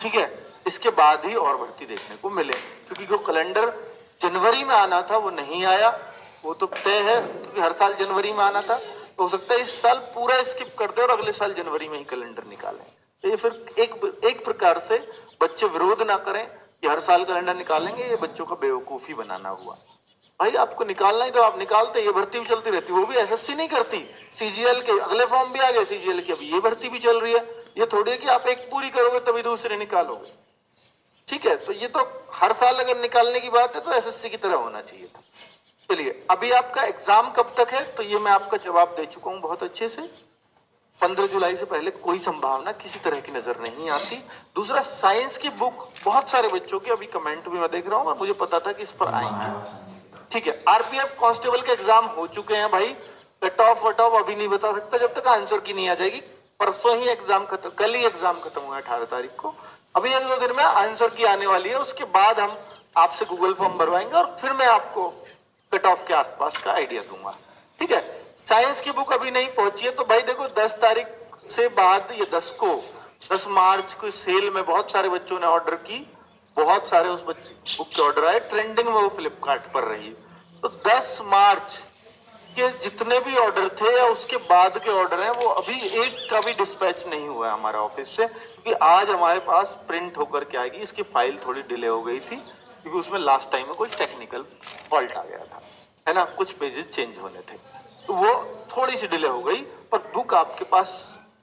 ठीक है, इसके बाद ही और भर्ती देखने को मिले, क्योंकि जो कैलेंडर जनवरी में आना था वो नहीं आया, वो तो तय है क्योंकि हर साल जनवरी में आना था। तो हो सकता है इस साल पूरा स्किप कर दे और अगले साल जनवरी में ही कैलेंडर निकालें। तो ये फिर एक प्रकार से बच्चे विरोध ना करें कि हर साल कैलेंडर निकालेंगे, ये बच्चों का बेवकूफी बनाना हुआ। भाई आपको निकालना ही तो आप निकालते, ये भर्ती भी चलती रहती, वो भी एसएससी नहीं करती, सीजीएल के अगले फॉर्म भी आ गए, सीजीएल की अभी ये भर्ती भी चल रही है। ये थोड़ी है कि आप एक पूरी करोगे तभी दूसरी निकालोगे। ठीक है, तो ये तो हर साल अगर निकालने की बात है तो एसएससी की तरह होना चाहिए था। चलिए, अभी आपका एग्जाम कब तक है, तो ये मैं आपका जवाब दे चुका हूं बहुत अच्छे से। 15 जुलाई से पहले कोई संभावना किसी तरह की नजर नहीं आती। दूसरा, साइंस की बुक बहुत सारे बच्चों के अभी कमेंट भी मैं देख रहा हूं और मुझे पता था कि इस पर आएंगे। ठीक है, आरपीएफ कांस्टेबल के एग्जाम हो चुके हैं भाई, कट ऑफ वट ऑफ अभी नहीं बता सकता जब तक आंसर की नहीं आ जाएगी। परसों ही एग्जाम खत्म, कल ही एग्जाम खत्म हुआ 18 तारीख को। अभी 1-2 दिन में आंसर की आने वाली है, उसके बाद हम आपसे गूगल फॉर्म भरवाएंगे और फिर मैं आपको कट ऑफ के आसपास का आइडिया दूंगा। ठीक है, साइंस की बुक अभी नहीं पहुंची है तो भाई देखो 10 तारीख से बाद, ये 10 मार्च को सेल में बहुत सारे बच्चों ने ऑर्डर की, बहुत सारे उस बुक के ऑर्डर आए, ट्रेंडिंग में वो फ्लिपकार्ट पर रही। तो 10 मार्च के जितने भी ऑर्डर थे या उसके बाद के ऑर्डर हैं, वो अभी एक का भी डिस्पैच नहीं हुआ है हमारे ऑफिस से, क्योंकि आज हमारे पास प्रिंट होकर के आएगी। इसकी फाइल थोड़ी डिले हो गई थी क्योंकि उसमें लास्ट टाइम में कोई टेक्निकल फॉल्ट आ गया था, है ना, कुछ पेजेस चेंज होने थे, तो वो थोड़ी सी डिले हो गई। पर बुक आपके पास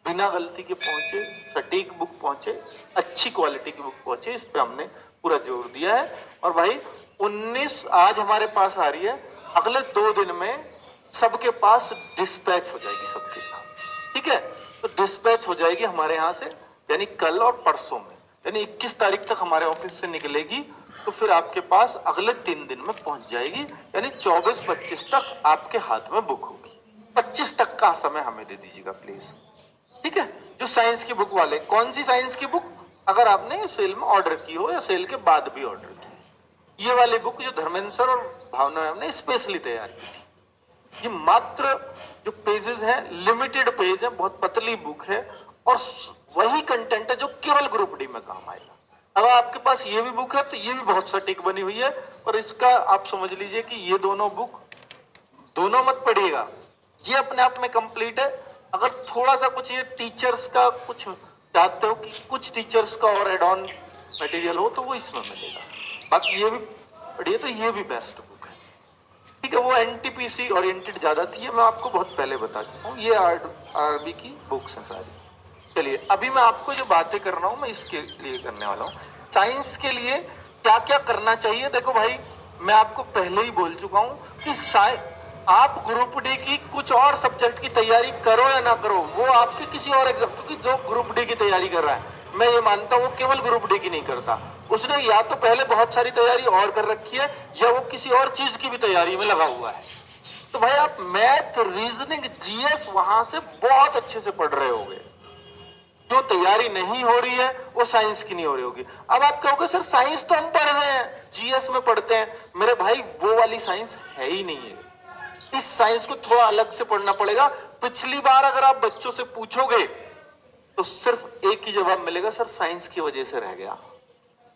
बिना गलती के पहुंचे, सटीक बुक पहुंचे, अच्छी क्वालिटी की बुक पहुंचे, इस पे हमने पूरा जोर दिया है। और भाई 19 आज हमारे पास आ रही है, अगले 2 दिन में सबके पास डिस्पैच हो जाएगी सबके पास। ठीक है, तो डिस्पैच हो जाएगी हमारे यहाँ से, यानी कल और परसों में, यानी 21 तारीख तक हमारे ऑफिस से निकलेगी, तो फिर आपके पास अगले 3 दिन में पहुंच जाएगी, यानी 24-25 तक आपके हाथ में बुक होगी। 25 तक का समय हमें दे दीजिएगा प्लीज। ठीक है, जो साइंस की बुक वाले, कौन सी साइंस की बुक, अगर आपने सेल में ऑर्डर की हो या सेल के बाद भी ऑर्डर की, ये वाली बुक जो धर्मेंद्र सर और भावना मैम ने स्पेशली तैयार की थी, ये मात्र जो पेजेस हैं लिमिटेड पेज है, बहुत पतली बुक है और वही कंटेंट है जो केवल ग्रुप डी में काम आएगा। अगर आपके पास ये भी बुक है तो ये भी बहुत सटीक बनी हुई है, और इसका आप समझ लीजिए कि ये दोनों बुक दोनों मत पढ़िएगा, ये अपने आप में कंप्लीट है। अगर थोड़ा सा कुछ ये टीचर्स का कुछ चाहते हो कि कुछ टीचर्स का और एड ऑन मटेरियल हो तो वो इसमें मिलेगा, बाकी ये भी पढ़िए तो ये भी बेस्ट बुक है। ठीक है, वो एनटीपीसी ओरिएंटेड ज्यादा थी, ये मैं आपको बहुत पहले बता चुका हूँ, ये आरबी की बुक्स हैं सारी। चलिए, अभी मैं आपको जो बातें कर रहा हूँ मैं इसके लिए करने वाला हूँ। साइंस के लिए क्या क्या करना चाहिए, देखो भाई मैं आपको पहले ही बोल चुका हूँ कि आप ग्रुप डी की कुछ और सब्जेक्ट की तैयारी करो या ना करो, वो आपके किसी और एग्जाम, क्योंकि जो ग्रुप डी की तैयारी कर रहा है, मैं ये मानता हूँ वो केवल ग्रुप डी की नहीं करता, उसने या तो पहले बहुत सारी तैयारी और कर रखी है या वो किसी और चीज की भी तैयारी में लगा हुआ है। तो भाई आप मैथ, रीजनिंग, जीएस वहां से बहुत अच्छे से पढ़ रहे होगे, जो तैयारी नहीं हो रही है वो साइंस की नहीं हो रही होगी। अब आप कहोगे सर साइंस तो हम पढ़ रहे हैं, जीएस में पढ़ते हैं, मेरे भाई वो वाली साइंस है ही नहीं है, इस साइंस को थोड़ा अलग से पढ़ना पड़ेगा। पिछली बार अगर आप बच्चों से पूछोगे तो सिर्फ एक ही जवाब मिलेगा, सर साइंस की वजह से रह गया,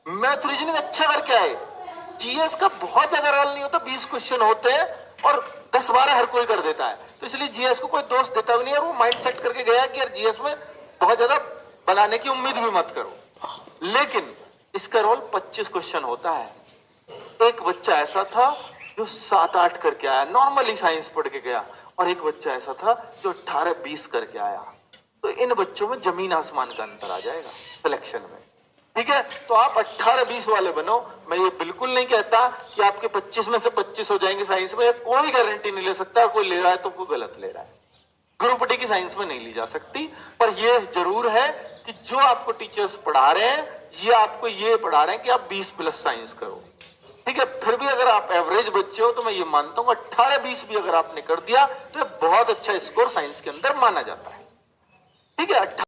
मैथ रीजनिंग अच्छा करके आए, जीएस का बहुत ज्यादा रोल नहीं होता, 20 क्वेश्चन होते हैं और 10-12 हर कोई कर देता है, तो इसलिए जीएस को कोई दोष देता भी नहीं है, वो माइंड सेट करके गया कि यार जीएस में बहुत ज्यादा बनाने की उम्मीद भी मत करो। लेकिन इसका रोल 25 क्वेश्चन होता है। एक बच्चा ऐसा था जो 7-8 करके आया, नॉर्मली साइंस पढ़ के गया, और एक बच्चा ऐसा था जो 18-20 करके आया। तो इन बच्चों में जमीन आसमान का अंतर आ जाएगा सिलेक्शन में। ठीक है, तो आप 18-20 वाले बनो। मैं ये बिल्कुल नहीं कहता कि आपके 25 में से 25 हो जाएंगे साइंस में, कोई गारंटी नहीं ले सकता, कोई ले रहा है तो कोई गलत ले रहा है, ग्रुप डी की साइंस में नहीं ली जा सकती। पर यह जरूर है कि जो आपको टीचर्स पढ़ा रहे हैं ये आपको ये पढ़ा रहे हैं कि आप 20+ साइंस करो। ठीक है, फिर भी अगर आप एवरेज बच्चे हो तो मैं ये मानता हूँ 18-20 भी अगर आपने कर दिया तो बहुत अच्छा स्कोर साइंस के अंदर माना जाता है। ठीक है,